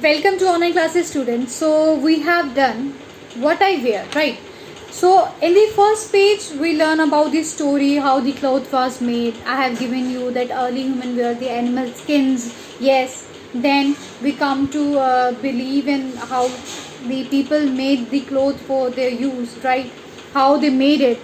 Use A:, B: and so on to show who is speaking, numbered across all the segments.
A: Welcome to online classes, students. So we have done what I wear, right? So in the first page we learn about the story, how the cloth was made. I have given you that early human wear the animal skins. Yes, then we come to believe in how the people made the cloth for their use, right? How they made it,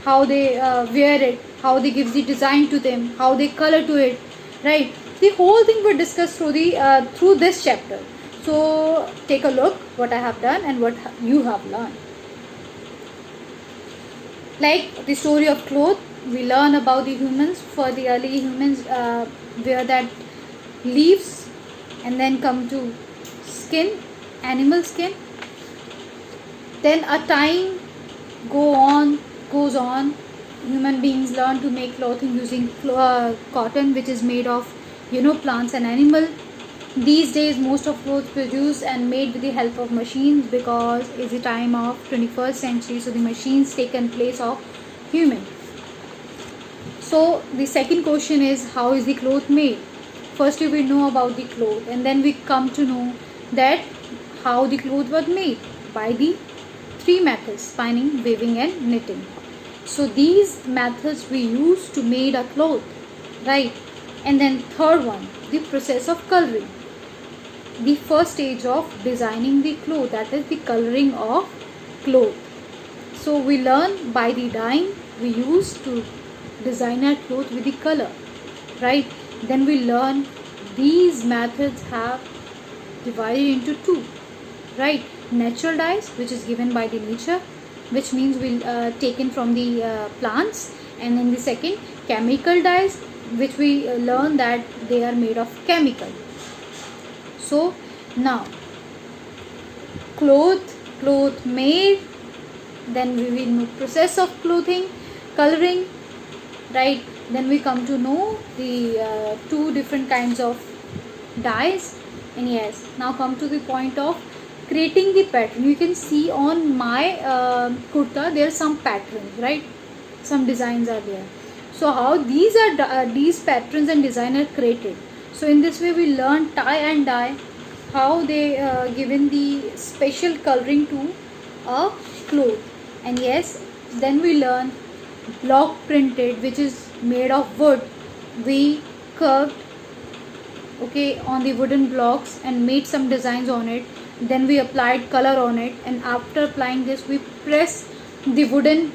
A: how they wear it, how they give the design to them, how they color to it, right? The whole thing we discuss through this chapter. So take a look what I have done and what you have learned. Like the story of cloth, we learn about the humans. For the early humans, wear that leaves, and then come to skin, animal skin. Then a time goes on. Human beings learn to make clothing using cotton, which is made of plants and animal. These days most of clothes produced and made with the help of machines, because it's the time of 21st century, so the machines taken place of human. So the second question is, how is the cloth made? Firstly we know about the cloth, and then we come to know that how the cloth was made by the three methods: spinning, weaving and knitting. So these methods we use to make a cloth, right? And then third one, the process of coloring, the first stage of designing the cloth, that is the coloring of cloth. So we learn by the dyeing we use to design our cloth with the color, right? Then we learn these methods have divided into two, right? Natural dyes, which is given by the nature, which means taken from the plants, and then the second, chemical dyes, which we learn that they are made of chemical. So now cloth made, then we will know process of clothing, coloring, right? Then we come to know the two different kinds of dyes, and yes, now come to the point of creating the pattern. You can see on my kurta there are some patterns, right? Some designs are there. So how these patterns and design are created? So in this way we learn tie and dye, how they given the special coloring to a cloth. And yes, then we learn block printed, which is made of wood. We curved on the wooden blocks and made some designs on it. Then we applied color on it, and after applying this we press the wooden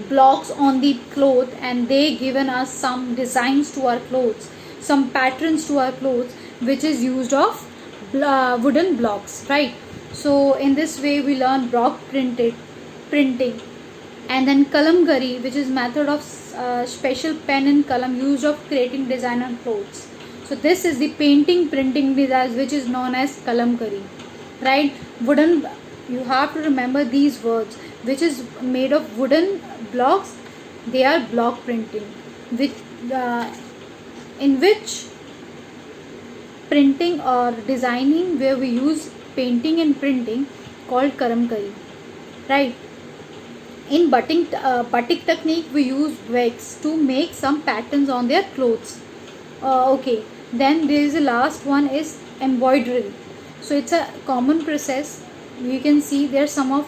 A: blocks on the cloth, and they given us some designs to our clothes, some patterns to our clothes, which is used of wooden blocks, right? So in this way we learn block printing, and then kalamkari, which is method of special pen and kalam used of creating designer clothes. So this is the painting printing designs, which is known as kalamkari, right? Wooden, you have to remember these words, which is made of wooden blocks, they are block printing, which in which printing or designing where we use painting and printing called kalamkari, right? In batik technique we use wax to make some patterns on their clothes. Then there is the last one is embroidery. So it's a common process. You can see there's some of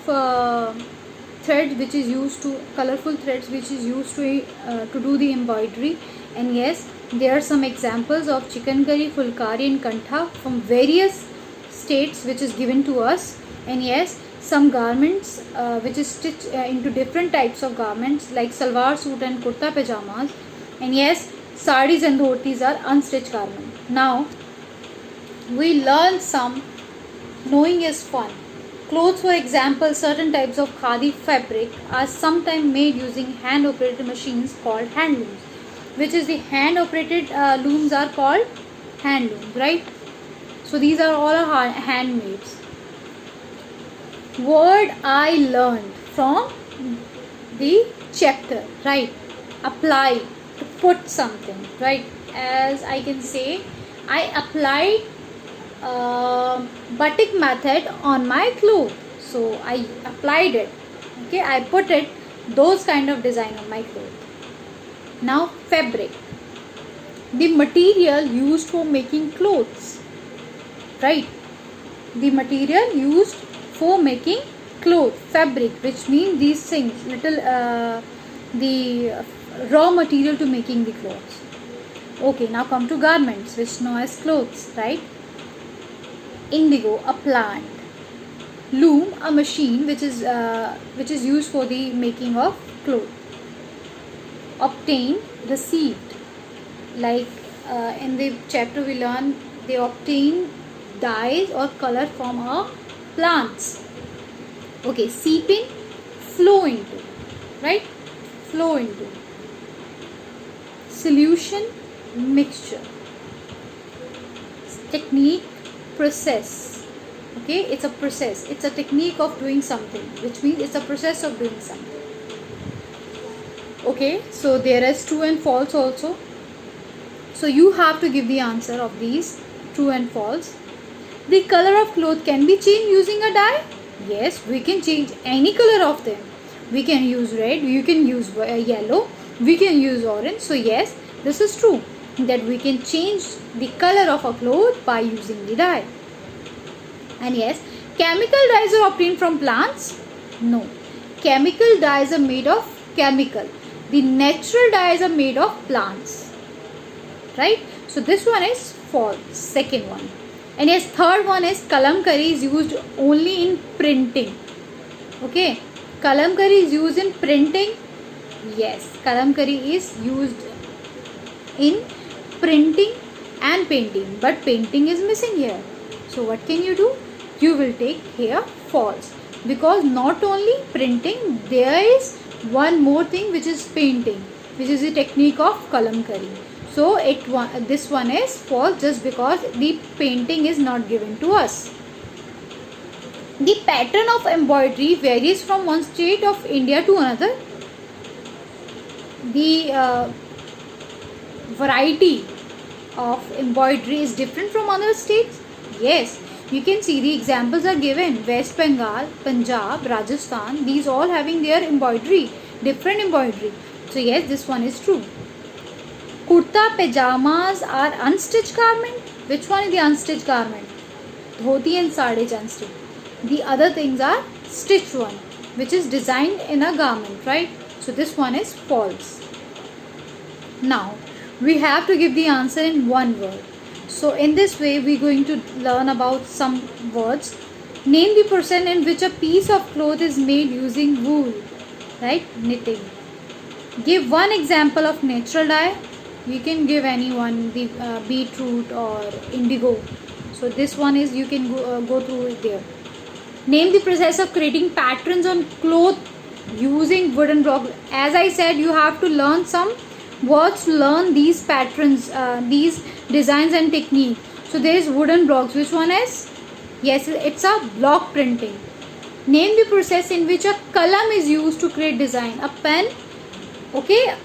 A: thread which is used to colorful threads which is used to do the embroidery. And yes, there are some examples of chikankari, fulkari and kantha from various states which is given to us. And yes, some garments which is stitched into different types of garments like salwar suit and kurta pajamas. And yes, saris and dhotis are unstitched garments. Now we learn some knowing is fun. Clothes, for example, certain types of khadi fabric are sometimes made using hand operated machines called hand looms, which is the hand operated looms are called hand looms, right? So these are all handmade. Word I learned from the chapter, right? Apply, to put something, right? As I can say, I applied batik method on my cloth. So I applied it, I put it, those kind of design on my cloth. Now fabric, the material used for making clothes, right? the material used for making cloth, fabric, which means these things, little the raw material to making the clothes. Okay, now come to garments, which know as clothes, right? Indigo, a plant. Loom, a machine which is used for the making of cloth. Obtain, received, like in the chapter we learn they obtain dyes or color from our plants. Okay, seep in, flow into, right? Flow into. Solution, mixture. Technique, process. Okay, it's a process, it's a technique of doing something, which means it's a process of doing something. Okay, so there is true and false also. So you have to give the answer of these, true and false. The color of cloth can be changed using a dye. Yes, we can change any color of them. We can use red, you can use yellow, we can use orange. So yes, this is true, that we can change the color of a cloth by using the dye. And yes, chemical dyes are obtained from plants? No. Chemical dyes are made of chemical. The natural dyes are made of plants. Right? So this one is false. Second one. And yes, third one is kalamkari is used only in printing. Okay. Kalamkari is used in printing. Yes. Kalamkari is used in printing and painting. But painting is missing here. So what can you do? You will take here false. Because not only printing, there is one more thing which is painting, which is the technique of kalamkari. So this one is false just because the painting is not given to us. The pattern of embroidery varies from one state of India to another. The variety of embroidery is different from other states. Yes, you can see the examples are given. West Bengal, Punjab, Rajasthan, these all having their embroidery, different embroidery. So yes, this one is true. Kurta pajamas are unstitched garment. Which one is the unstitched garment? Dhoti and sari is unstitched. The other things are stitched one, which is designed in a garment, right? So this one is false. Now, we have to give the answer in one word. So in this way, we are going to learn about some words. Name the process in which a piece of cloth is made using wool, right? Knitting. Give one example of natural dye. You can give anyone, the beetroot or indigo. So this one is, you can go through it there. Name the process of creating patterns on cloth using wooden block. As I said, you have to learn some words to learn these patterns, these designs and technique. So there is wooden blocks. Which one is? Yes, it's a block printing. Name the process in which a kalam is used to create design. A pen, okay,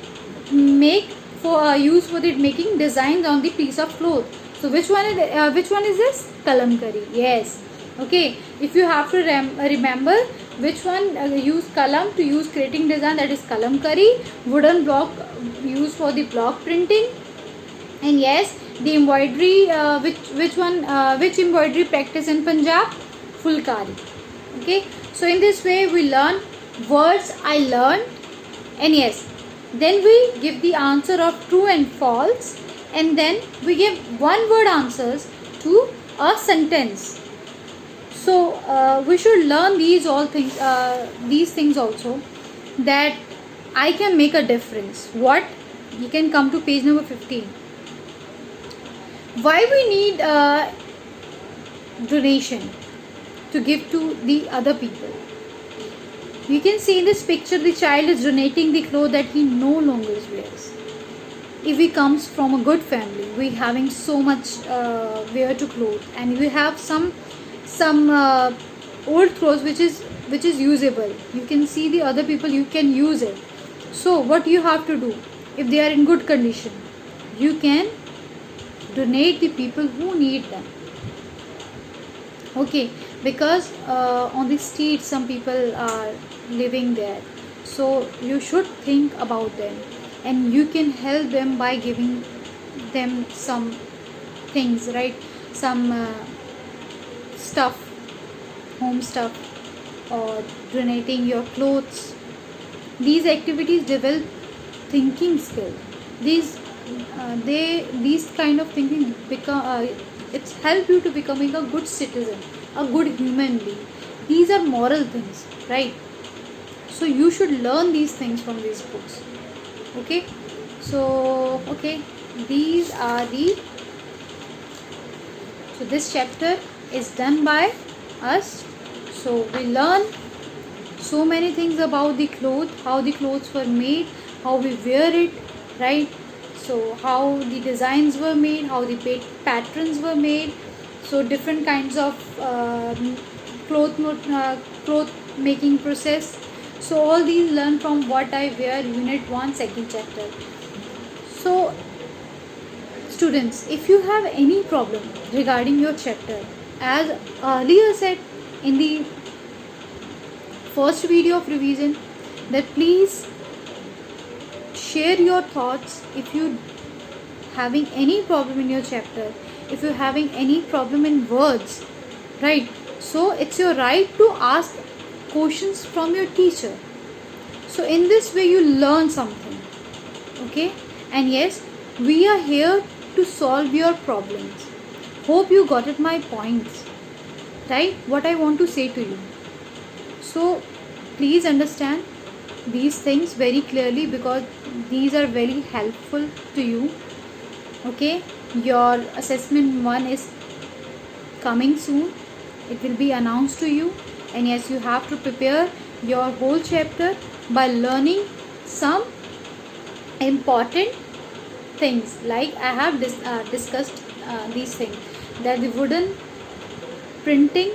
A: use for the making designs on the piece of cloth. So which one is this? Kalamkari. Yes. Okay. If you have to remember which one use kalam to use creating design, that is kalamkari. Wooden block used for the block printing. And yes, the embroidery, which embroidery practice in Punjab? Fulkari. Okay. So in this way we learn words I learned, and yes, then we give the answer of true and false, and then we give one word answers to a sentence. So we should learn these things also, that I can make a difference. What? You can come to page number 15. Why we need donation to give to the other people? You can see in this picture the child is donating the clothes that he no longer wears. If he comes from a good family, we having so much wear to clothes, and we have some old clothes which is usable. You can see the other people, you can use it. So what you have to do, if they are in good condition, you can donate the people who need them. Okay, because on the street some people are living there, so you should think about them, and you can help them by giving them some things, right? Some stuff, home stuff, or donating your clothes. These activities develop thinking skill. These kind of thinking become it's help you to becoming a good citizen, a good human being. These are moral things, right? So you should learn these things from these books. Okay, so these are the so this chapter is done by us. So we learn so many things about the clothes, how the clothes were made, how we wear it, right? So how the designs were made, how the patterns were made, so different kinds of cloth making process. So all these learn from What I Wear, Unit 1, second chapter. So students, if you have any problem regarding your chapter, as earlier said in the first video of revision, that please share your thoughts. If you having any problem in your chapter, if you're having any problem in words, right? So it's your right to ask questions from your teacher. So in this way you learn something. Okay, and yes, we are here to solve your problems. Hope you got it my points, right? What I want to say to you. So please understand these things very clearly, because these are very helpful to you. Okay, your assessment 1 is coming soon. It will be announced to you, and yes, you have to prepare your whole chapter by learning some important things. Like I have discussed these things, that the wooden printing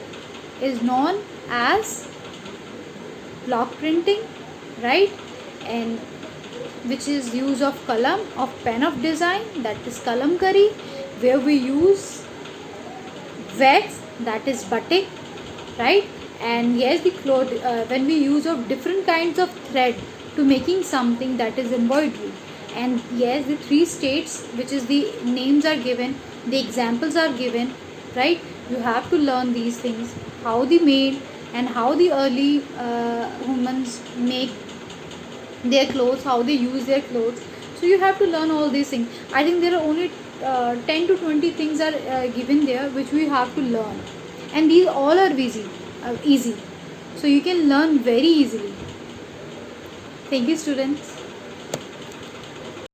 A: is known as block printing, right? And which is use of kalam, of pen of design, that is kalamkari, where we use wax, that is batik, right? And yes, the cloth when we use of different kinds of thread to making something, that is embroidery. And yes, the 3 states, which is the names are given, the examples are given, right? You have to learn these things, how they made and how the early humans make their clothes, how they use their clothes. So you have to learn all these things. I think there are only 10 to 20 things are given there, which we have to learn, and these all are easy, so you can learn very easily. Thank you, students.